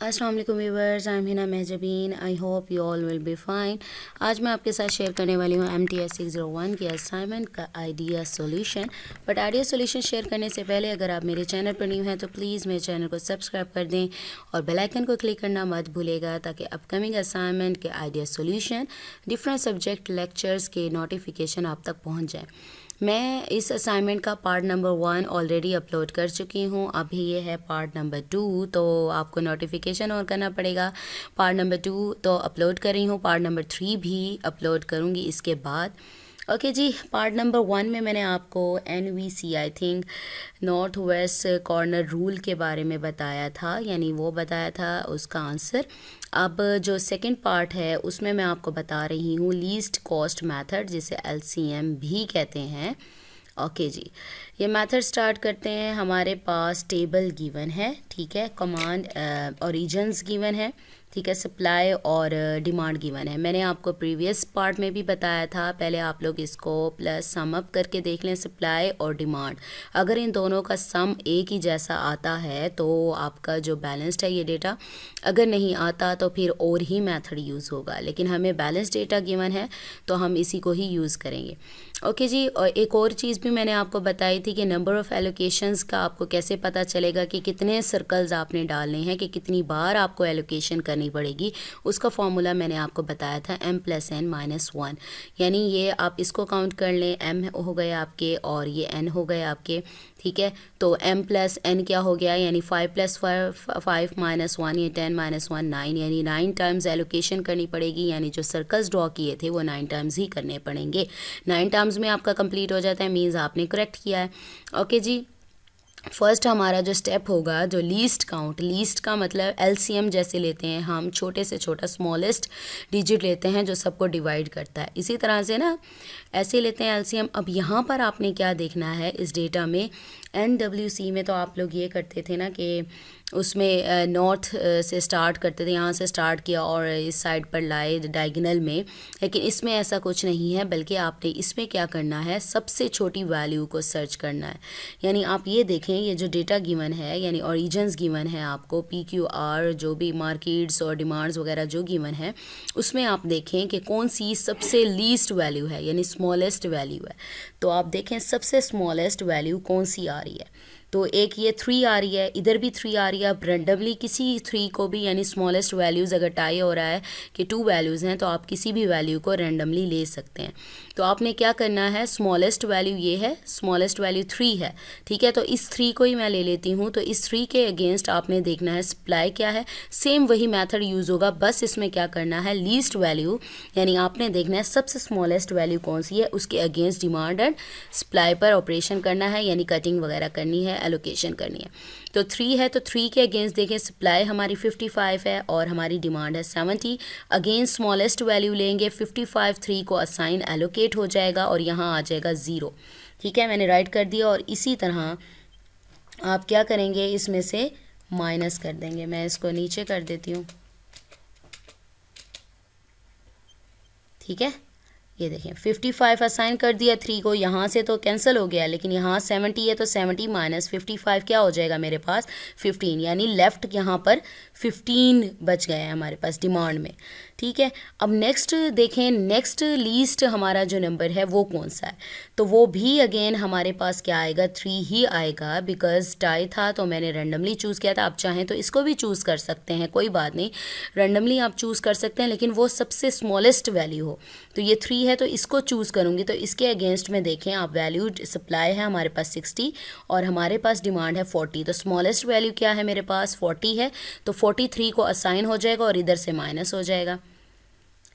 अस्सलाम वालेकुम viewers, I am Hina Mahjabeen. I hope you all will be fine. आज मैं आपके साथ शेयर करने वाली हूँ MTS 601 की असाइनमेंट का idea solution. But idea solution share करने से पहले अगर आप मेरे चैनल पर न्यू हैं तो प्लीज़ मेरे चैनल को सब्सक्राइब कर दें और बेल आइकन को क्लिक करना मत भूलेगा ताकि अपकमिंग असाइनमेंट के idea solution, different subject lectures के नोटिफिकेशन आप तक पहुँच जाए। मैं इस असाइनमेंट का पार्ट नंबर 1 ऑलरेडी अपलोड कर चुकी हूँ। अभी ये है पार्ट नंबर 2, तो आपको नोटिफिकेशन और करना पड़ेगा। पार्ट नंबर 2 तो अपलोड कर रही हूँ, पार्ट नंबर 3 भी अपलोड करूँगी इसके बाद। ओके जी, पार्ट नंबर 1 में मैंने आपको NVC I think north west corner rule के बारे में बताया था, यानी वो बताया था उसका आंसर। अब जो सेकंड पार्ट है उसमें मैं आपको बता रही हूँ लीस्ट कॉस्ट मेथड, जिसे LCM भी कहते हैं। ओके जी, ये मेथड स्टार्ट करते हैं। हमारे पास टेबल गिवन है, ठीक है, कमांड ओरिजिन्स गिवन है, ठीक है, सप्लाई और डिमांड गिवन है। मैंने आपको प्रीवियस पार्ट में भी बताया था, पहले आप लोग इसको प्लस सम अप करके देख लें, सप्लाई और डिमांड। अगर इन दोनों का सम एक ही जैसा आता है तो आपका जो बैलेंस्ड है ये डेटा, अगर नहीं आता तो फिर और ही मेथड यूज़ होगा, लेकिन हमें बैलेंस डेटा गिवन है तो हम इसी को ही यूज़ करेंगे। ओके जी, और एक और चीज़ भी मैंने आपको बताई थी कि नंबर ऑफ़ एलोकेशंस का आपको कैसे पता चलेगा कि कितने सर्कल्स आपने डालने हैं, कि कितनी बार आपको एलोकेशन करनी पड़ेगी। उसका फॉर्मूला मैंने आपको बताया था m+n-1, यानी ये आप इसको काउंट कर लें, m हो गए आपके और ये n हो गए आपके, ठीक है। तो m+n क्या हो गया, यानी 5 + 5 - 1 ये 10 - 1 9, यानी 9 टाइम्स एलोकेशन करनी पड़ेगी, यानी जो सर्कल्स ड्रॉ किए थे वो 9 टाइम्स ही करने पड़ेंगे। 9 टाइम्स में आपका कंप्लीट हो जाता है, मीन्स आपने करेक्ट किया है। ओके जी, फर्स्ट हमारा जो स्टेप होगा, जो लीस्ट काउंट, लीस्ट का मतलब LCM जैसे लेते हैं हम, छोटे से छोटा स्मॉलेस्ट डिजिट लेते हैं जो सबको डिवाइड करता है, इसी तरह से ना ऐसे लेते हैं LCM। अब यहाँ पर आपने क्या देखना है इस डेटा में, NWC में तो आप लोग ये करते थे ना कि उसमें नॉर्थ से स्टार्ट करते थे, यहाँ से स्टार्ट किया और इस साइड पर लाए डायगोनल में, लेकिन इसमें ऐसा कुछ नहीं है, बल्कि आपने इसमें क्या करना है, सबसे छोटी वैल्यू को सर्च करना है। यानी आप ये देखें, ये जो डेटा गिवन है, यानी ओरिजिन्स गिवन है आपको, PQR जो भी मार्केट्स और डिमांड्स वगैरह जो गिवन है, उसमें आप देखें कि कौन सी सबसे लीस्ट वैल्यू है, यानी स्मॉलेस्ट वैल्यू है। तो आप देखें सबसे स्मॉलेस्ट वैल्यू कौन सी आ रही है, तो एक ये 3 आ रही है, इधर भी 3 आ रही है। आप रेंडमली किसी 3 को भी, यानी स्मॉलेस्ट वैल्यूज़ अगर टाई हो रहा है कि 2 वैल्यूज़ हैं, तो आप किसी भी वैल्यू को रेंडमली ले सकते हैं। तो आपने क्या करना है, स्मॉलेस्ट वैल्यू ये है, स्मॉलेस्ट वैल्यू 3 है, ठीक है। तो इस 3 को ही मैं ले लेती हूँ। तो इस 3 के अगेंस्ट आपने देखना है सप्लाई क्या है, सेम वही मेथड यूज़ होगा, बस इसमें क्या करना है, लीस्ट वैल्यू, यानी आपने देखना है सबसे स्मॉलेस्ट वैल्यू कौन सी है, उसके अगेंस्ट डिमांड एंड सप्लाई पर ऑपरेशन करना है, यानी कटिंग वगैरह करनी है, एलोकेशन करनी है। तो 3 है, तो 3 के अगेंस्ट देखें, सप्लाई हमारी 55 है और हमारी डिमांड है 70। अगेंस्ट स्मॉलेस्ट वैल्यू लेंगे 55, 3 को असाइन एलोकेट हो जाएगा और यहाँ आ जाएगा 0, ठीक है, मैंने राइट कर दिया। और इसी तरह आप क्या करेंगे, इसमें से माइनस कर देंगे। मैं इसको नीचे कर देती हूँ, ठीक है। ये देखें 55 असाइन कर दिया 3 को, यहाँ से तो कैंसिल हो गया, लेकिन यहाँ 70 है तो 70 - 55 क्या हो जाएगा मेरे पास, 15, यानी लेफ़्ट यहाँ पर 15 बच गए हैं हमारे पास डिमांड में, ठीक है। अब नेक्स्ट देखें, नेक्स्ट लीस्ट हमारा जो नंबर है वो कौन सा है, तो वो भी अगेन हमारे पास क्या आएगा, 3 ही आएगा, बिकॉज टाई था तो मैंने रेंडमली चूज़ किया था। आप चाहें तो इसको भी चूज़ कर सकते हैं, कोई बात नहीं, रेंडमली आप चूज़ कर सकते हैं, लेकिन वो सबसे स्मॉलेस्ट वैल्यू हो। तो ये 3 है तो इसको चूज़ करूँगी, तो इसके अगेंस्ट में देखें आप, वैल्यू सप्लाई है हमारे पास 60 और हमारे पास डिमांड है 40, तो स्मॉलेस्ट वैल्यू क्या है मेरे पास, 40 है। तो 43 को असाइन हो जाएगा और इधर से माइनस हो जाएगा,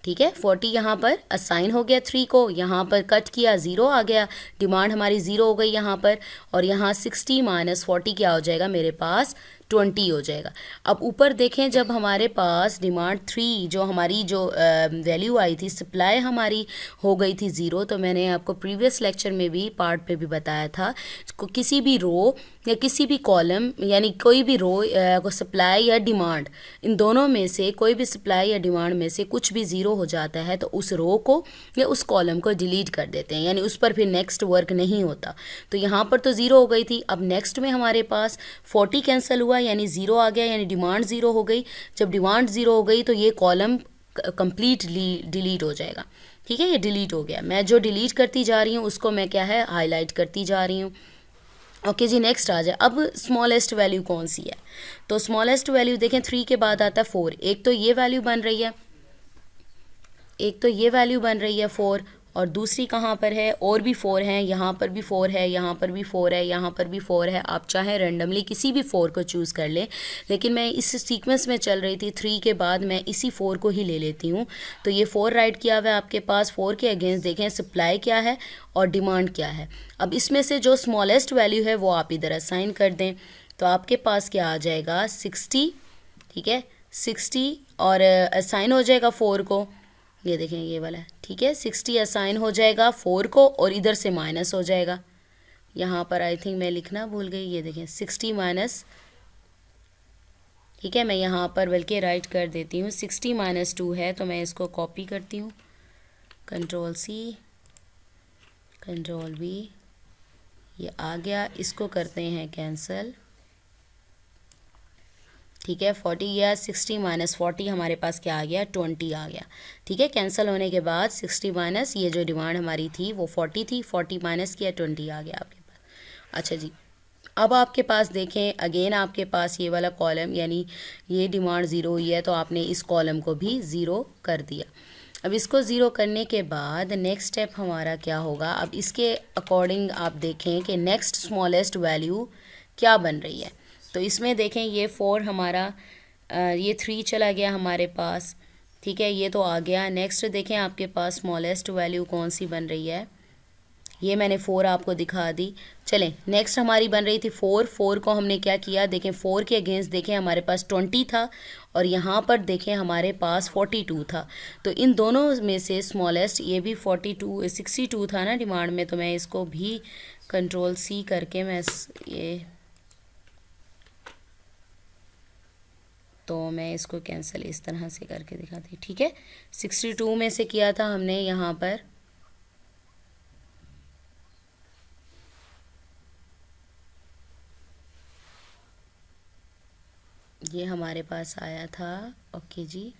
ठीक है। 40 यहाँ पर असाइन हो गया 3 को, यहाँ पर कट किया 0 आ गया, डिमांड हमारी 0 हो गई यहाँ पर, और यहाँ 60 - 40 क्या हो जाएगा मेरे पास, 20 हो जाएगा। अब ऊपर देखें, जब हमारे पास डिमांड 3 जो हमारी जो वैल्यू आई थी, सप्लाई हमारी हो गई थी 0, तो मैंने आपको प्रीवियस लेक्चर में भी पार्ट पे भी बताया था, किसी भी रो या किसी भी कॉलम, यानी कोई भी रो को सप्लाई या डिमांड, इन दोनों में से कोई भी सप्लाई या डिमांड में से कुछ भी 0 हो जाता है तो उस रो को या उस कॉलम को डिलीट कर देते हैं, यानी उस पर फिर नेक्स्ट वर्क नहीं होता। तो यहाँ पर तो 0 हो गई थी। अब नेक्स्ट में हमारे पास 40 कैंसिल हुआ, यानी ज़ीरो आ गया, यानी डिमांड ज़ीरो हो गई। जब डिमांड ज़ीरो हो गई तो ये कॉलम कंप्लीटली डिलीट हो जाएगा। ठीक है, ये डिलीट हो गया। मैं जो डिलीट करती जा रही हूँ उसको मैं क्या है हाईलाइट करती जा रही हूँ। ओके जी, नेक्स्ट आ जाए। अब स्मॉलेस्ट वैल्यू कौन सी है? तो स्मॉलेस्ट वैल्यू देखें 3 के बाद आता है 4। एक तो ये वैल्यू बन रही है, एक तो ये वैल्यू बन रही है 4, और दूसरी कहाँ पर है? और भी 4 हैं, यहाँ पर भी 4 है, यहाँ पर भी 4 है, यहाँ पर भी 4 है। आप चाहे रेंडमली किसी भी 4 को चूज़ कर लें, लेकिन मैं इस सीक्वेंस में चल रही थी 3 के बाद मैं इसी 4 को ही ले लेती हूँ। तो ये 4 राइट किया हुआ है आपके पास। 4 के अगेंस्ट देखें सप्लाई क्या है और डिमांड क्या है। अब इसमें से जो स्मॉलेस्ट वैल्यू है वो आप इधर असाइन कर दें। तो आपके पास क्या आ जाएगा? 60। ठीक है, 60 और असाइन हो जाएगा 4 को। ये देखें ये वाला, ठीक है, 60 असाइन हो जाएगा 4 को और इधर से माइनस हो जाएगा। यहाँ पर आई थिंक मैं लिखना भूल गई। ये देखें 60 माइनस, ठीक है, मैं यहाँ पर बल्कि राइट कर देती हूँ। 60 माइनस 2 है, तो मैं इसको कॉपी करती हूँ, कंट्रोल सी कंट्रोल वी, ये आ गया। इसको करते हैं कैंसिल। ठीक है, 40 गया, 60 माइनस 40 हमारे पास क्या आ गया? 20 आ गया। ठीक है, कैंसिल होने के बाद 60 माइनस ये जो डिमांड हमारी थी वो 40 थी, 40 माइनस किया 20 आ गया आपके पास। अच्छा जी, अब आपके पास देखें अगेन आपके पास ये वाला कॉलम, यानी ये डिमांड ज़ीरो हुई है तो आपने इस कॉलम को भी ज़ीरो कर दिया। अब इसको ज़ीरो करने के बाद नेक्स्ट स्टेप हमारा क्या होगा? अब इसके अकॉर्डिंग आप देखें कि नेक्स्ट स्मॉलेस्ट वैल्यू क्या बन रही है। तो इसमें देखें ये 4 हमारा, ये 3 चला गया हमारे पास। ठीक है, ये तो आ गया। नेक्स्ट देखें आपके पास स्मॉलेस्ट वैल्यू कौन सी बन रही है। ये मैंने 4 आपको दिखा दी। चलें, नेक्स्ट हमारी बन रही थी 4। 4 को हमने क्या किया? देखें 4 के अगेंस्ट देखें हमारे पास 20 था और यहाँ पर देखें हमारे पास 42 था। तो इन दोनों में से स्मॉलेस्ट, ये भी 42 62 था ना डिमांड में, तो मैं इसको भी कंट्रोल सी करके मैं ये, तो मैं इसको कैंसिल इस तरह से करके दिखाती। ठीक है, 62 में से किया था हमने यहाँ पर, ये हमारे पास आया था। ओके जी,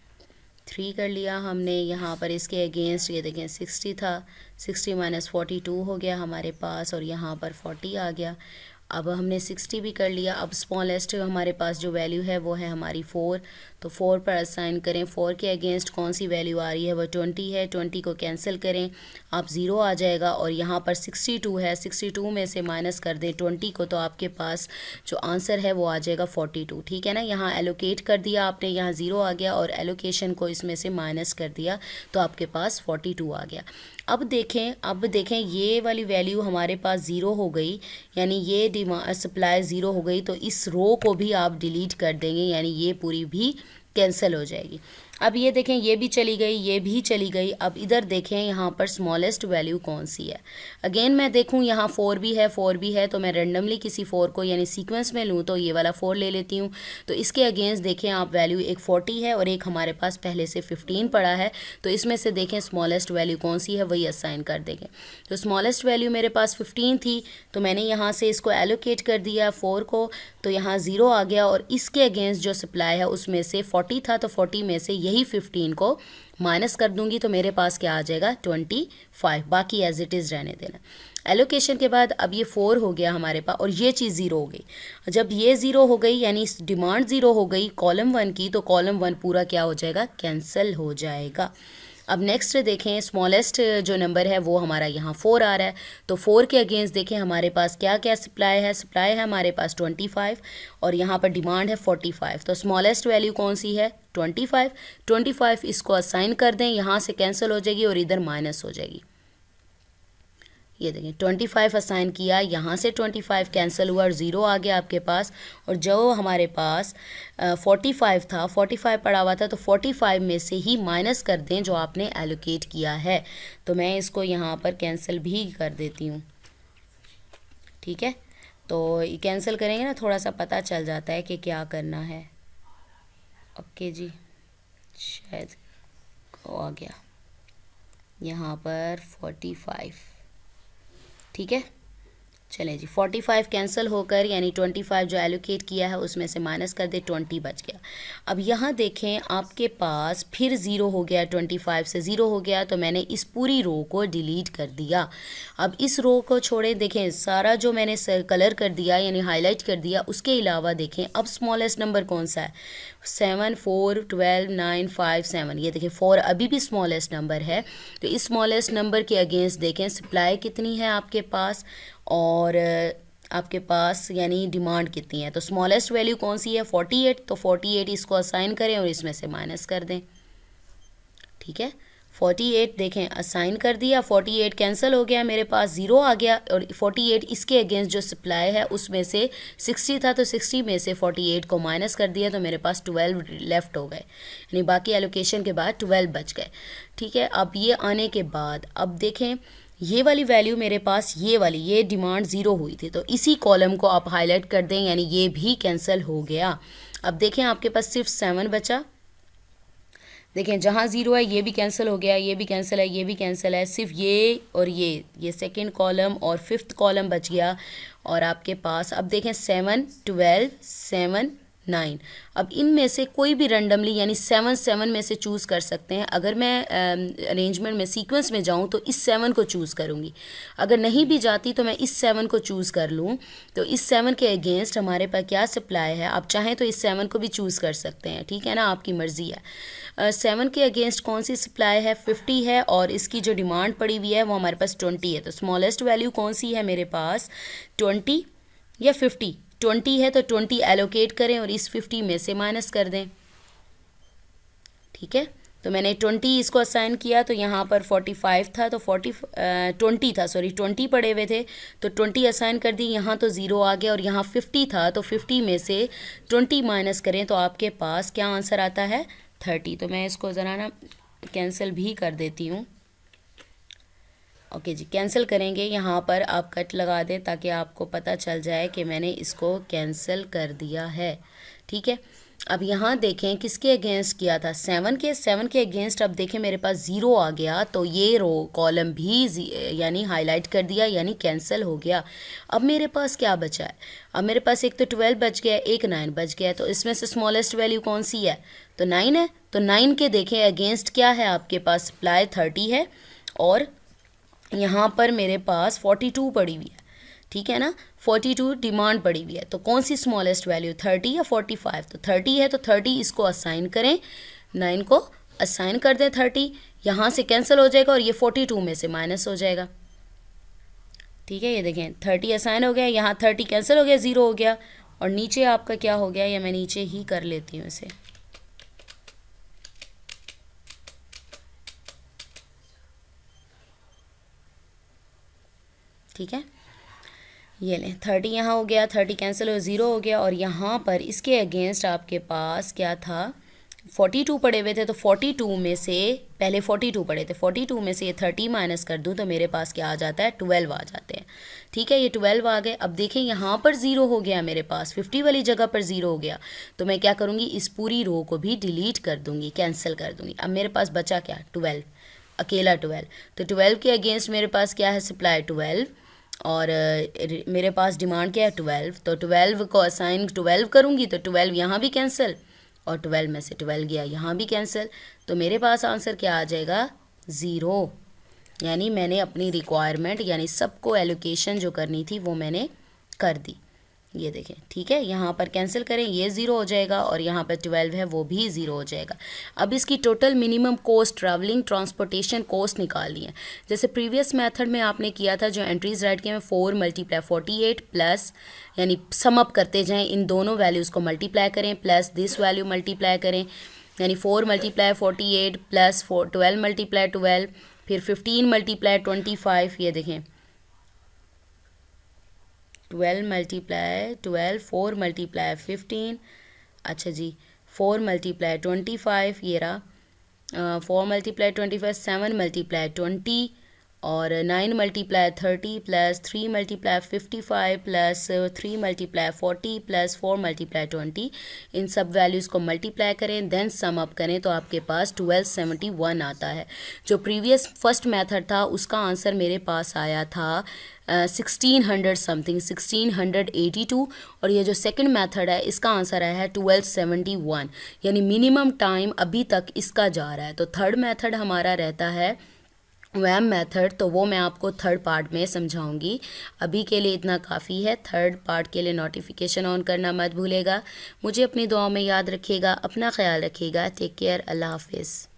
3 कर लिया हमने यहाँ पर। इसके अगेंस्ट ये देखें 60 था, 60 माइनस 42 हो गया हमारे पास, और यहाँ पर 40 आ गया। अब हमने 60 भी कर लिया। अब स्मॉलेस्ट हमारे पास जो वैल्यू है वो है हमारी 4, तो 4 पर असाइन करें। 4 के अगेंस्ट कौन सी वैल्यू आ रही है? वो 20 है। 20 को कैंसिल करें, आप 0 आ जाएगा। और यहाँ पर 62 है, 62 में से माइनस कर दें 20 को, तो आपके पास जो आंसर है वो आ जाएगा 42। ठीक है ना, यहाँ एलोकेट कर दिया आपने, यहाँ 0 आ गया और एलोकेशन को इसमें से माइनस कर दिया तो आपके पास 42 आ गया। अब देखें ये वाली वैल्यू हमारे पास ज़ीरो हो गई, यानी ये डिमांड सप्लाई ज़ीरो हो गई, तो इस रो को भी आप डिलीट कर देंगे, यानी ये पूरी भी कैंसिल हो जाएगी। अब ये देखें ये भी चली गई, ये भी चली गई। अब इधर देखें यहाँ पर स्मॉलेस्ट वैल्यू कौन सी है। अगेन मैं देखूँ यहाँ 4 भी है, 4 भी है, तो मैं रेंडमली किसी 4 को यानी सीक्वेंस में लूँ तो ये वाला 4 ले लेती हूँ। तो इसके अगेंस्ट देखें आप वैल्यू, एक 40 है और एक हमारे पास पहले से 15 पड़ा है, तो इसमें से देखें स्मॉलेस्ट वैल्यू कौन सी है, वही असाइन कर देंगे। तो स्मॉलेस्ट वैल्यू मेरे पास 15 थी, तो मैंने यहाँ से इसको एलोकेट कर दिया 4 को, तो यहाँ 0 आ गया। और इसके अगेंस्ट जो सप्लाई है उसमें से 40 था, तो 40 में से यही 15 को माइनस कर दूंगी, तो मेरे पास क्या आ जाएगा? 25। बाकी एज इट इज़ रहने देना। एलोकेशन के बाद अब ये 4 हो गया हमारे पास और ये चीज़ 0 हो गई। जब ये 0 हो गई यानी डिमांड 0 हो गई कॉलम 1 की, तो कॉलम 1 पूरा क्या हो जाएगा? कैंसिल हो जाएगा। अब नेक्स्ट देखें स्मॉलेस्ट जो नंबर है वो हमारा यहाँ 4 आ रहा है, तो 4 के अगेंस्ट देखें हमारे पास क्या क्या सप्लाई है। सप्लाई है हमारे पास 25 और यहाँ पर डिमांड है 45, तो स्मॉलेस्ट वैल्यू कौन सी है? 25। 25 इसको असाइन कर दें, यहाँ से कैंसिल हो जाएगी और इधर माइनस हो जाएगी। ये देखें 25 असाइन किया, यहाँ से 25 कैंसिल हुआ और 0 आ गया आपके पास। और जो हमारे पास 45 था, 45 पड़ा हुआ था, तो 45 में से ही माइनस कर दें जो आपने एलोकेट किया है। तो मैं इसको यहाँ पर कैंसिल भी कर देती हूँ। ठीक है, तो कैंसिल करेंगे ना थोड़ा सा पता चल जाता है कि क्या करना है। ओके जी, शायद आ गया यहाँ पर 45। ठीक है, चलें जी, 45 कैंसिल होकर यानी 25 जो एलोकेट किया है उसमें से माइनस कर दे, 20 बच गया। अब यहाँ देखें आपके पास फिर ज़ीरो हो गया, 25 से ज़ीरो हो गया, तो मैंने इस पूरी रो को डिलीट कर दिया। अब इस रो को छोड़ें, देखें सारा जो मैंने कलर कर दिया यानी हाईलाइट कर दिया, उसके अलावा देखें अब स्मॉलेस्ट नंबर कौन सा है, 7, 4, 12, 9, 5, 7। ये देखें 4 अभी भी स्मॉलेस्ट नंबर है। तो इस स्मॉलेस्ट नंबर के अगेंस्ट देखें सप्लाई कितनी है आपके पास और आपके पास यानी डिमांड कितनी है। तो स्मॉलेस्ट वैल्यू कौन सी है, 48। तो 48 इसको असाइन करें और इसमें से माइनस कर दें। ठीक है, 48 देखें असाइन कर दिया, 48 कैंसिल हो गया, मेरे पास ज़ीरो आ गया और 48 इसके अगेंस्ट जो सप्लाई है उसमें से 60 था, तो 60 में से 48 को माइनस कर दिया, तो मेरे पास 12 लेफ़्ट हो गए, यानी बाकी एलोकेशन के बाद 12 बच गए। ठीक है, अब ये आने के बाद अब देखें ये वाली वैल्यू मेरे पास ये डिमांड ज़ीरो हुई थी, तो इसी कॉलम को आप हाईलाइट कर दें, यानी ये भी कैंसिल हो गया। अब देखें आपके पास सिर्फ 7 बचा। देखें जहाँ ज़ीरो है ये भी कैंसिल हो गया, ये भी कैंसिल है, ये भी कैंसिल है, सिर्फ ये और ये सेकंड कॉलम और फिफ्थ कॉलम बच गया। और आपके पास अब देखें 7, 12, 7, 9। अब इनमें से कोई भी रैंडमली यानी 7, 7 में से चूज़ कर सकते हैं। अगर मैं अरेंजमेंट में सीक्वेंस में जाऊं तो इस 7 को चूज़ करूंगी, अगर नहीं भी जाती तो मैं इस 7 को चूज़ कर लूं। तो इस 7 के अगेंस्ट हमारे पास क्या सप्लाई है, आप चाहें तो इस 7 को भी चूज़ कर सकते हैं, ठीक है ना, आपकी मर्ज़ी है। 7 के अगेंस्ट कौन सी सप्लाई है, 50 है और इसकी जो डिमांड पड़ी हुई है वो हमारे पास 20 है। तो स्मॉलेस्ट वैल्यू कौन सी है मेरे पास, 20 या 50। 20 है तो 20 एलोकेट करें और इस 50 में से माइनस कर दें। ठीक है, तो मैंने 20 इसको असाइन किया, तो यहाँ पर 45 था तो 20 था, सॉरी 20 पड़े हुए थे तो 20 असाइन कर दी, यहाँ तो ज़ीरो आ गया और यहाँ 50 था तो 50 में से 20 माइनस करें तो आपके पास क्या आंसर आता है, 30। तो मैं इसको ज़रा ना कैंसिल भी कर देती हूँ। ओके जी, कैंसिल करेंगे, यहाँ पर आप कट लगा दें ताकि आपको पता चल जाए कि मैंने इसको कैंसिल कर दिया है। ठीक है, अब यहाँ देखें किसके अगेंस्ट किया था, 7 के अगेंस्ट। अब देखें मेरे पास ज़ीरो आ गया तो ये रो कॉलम भी यानी हाईलाइट कर दिया, यानी कैंसिल हो गया। अब मेरे पास क्या बचा है, अब मेरे पास एक तो 12 बच गया, एक 9 बच गया, तो इसमें से स्मॉलेस्ट वैल्यू कौन सी है, तो 9 है। तो 9 के देखें अगेंस्ट क्या है आपके पास, सप्लाई 30 है और यहाँ पर मेरे पास 42 पड़ी हुई है। ठीक है ना, 42 डिमांड पड़ी हुई है, तो कौन सी स्मॉलेस्ट वैल्यू, 30 या 45। तो 30 है तो 30 इसको असाइन करें, 9 को असाइन कर दें 30, यहाँ से कैंसिल हो जाएगा और ये 42 में से माइनस हो जाएगा। ठीक है, ये देखें 30 असाइन हो गया, यहाँ 30 कैंसिल हो गया, ज़ीरो हो गया और नीचे आपका क्या हो गया, या मैं नीचे ही कर लेती हूँ इसे। ठीक है, ये लें 30 यहाँ हो गया, 30 कैंसिल हो, ज़ीरो हो गया और यहाँ पर इसके अगेंस्ट आपके पास क्या था, 42 पड़े हुए थे, तो 42 में से पहले 42 पड़े थे, 42 में से ये 30 माइनस कर दूँ तो मेरे पास क्या आ जाता है, 12 आ जाते हैं। ठीक है, ये 12 आ गए। अब देखें यहाँ पर ज़ीरो हो गया मेरे पास, 50 वाली जगह पर ज़ीरो हो गया, तो मैं क्या करूँगी, इस पूरी रो को भी डिलीट कर दूँगी, कैंसिल कर दूँगी। अब मेरे पास बचा क्या, 12, अकेला 12। तो 12 के अगेंस्ट मेरे पास क्या है, सप्लाई 12 और मेरे पास डिमांड क्या है, 12। तो 12 को असाइन 12 करूँगी तो 12 यहाँ भी कैंसिल और 12 में से 12 गया यहाँ भी कैंसिल, तो मेरे पास आंसर क्या आ जाएगा, ज़ीरो। यानी मैंने अपनी रिक्वायरमेंट यानी सबको एलोकेशन जो करनी थी वो मैंने कर दी। ये देखें, ठीक है, यहाँ पर कैंसिल करें, ये ज़ीरो हो जाएगा और यहाँ पर 12 है वो भी ज़ीरो हो जाएगा। अब इसकी total minimum cost, travelling transportation cost निकालनी है। जैसे प्रीवियस मेथड में आपने किया था, जो एंट्रीज राइट किए हैं, 4 × 48 प्लस यानी सम अप करते जाएं, इन दोनों वैल्यूज़ को मल्टीप्लाई करें प्लस दिस वैल्यू मल्टीप्लाई करें, यानी 4 × 48 प्लस 12 × 12 फिर 15 × 25। ये देखें 12 × 12, 4 × 15, अच्छा जी 4 × 25, ये रहा 4 × 25, 7 × 20 और 9 multiply 30 plus 3 multiply 55 plus 3 multiply 40 plus 4 multiply 20, इन सब वैल्यूज़ को मल्टीप्लाई करें, देन सम अप करें तो आपके पास 1271 आता है। जो प्रीवियस फर्स्ट मेथड था उसका आंसर मेरे पास आया था 1600 समथिंग, 1682, और ये जो सेकंड मेथड है इसका आंसर आया है 1271, यानी मिनिमम टाइम अभी तक इसका जा रहा है। तो थर्ड मेथड हमारा रहता है वैम मेथड, तो वो मैं आपको थर्ड पार्ट में समझाऊंगी। अभी के लिए इतना काफ़ी है। थर्ड पार्ट के लिए नोटिफिकेशन ऑन करना मत भूलेगा। मुझे अपनी दुआओं में याद रखिएगा, अपना ख्याल रखिएगा। टेक केयर, अल्लाह हाफिज़।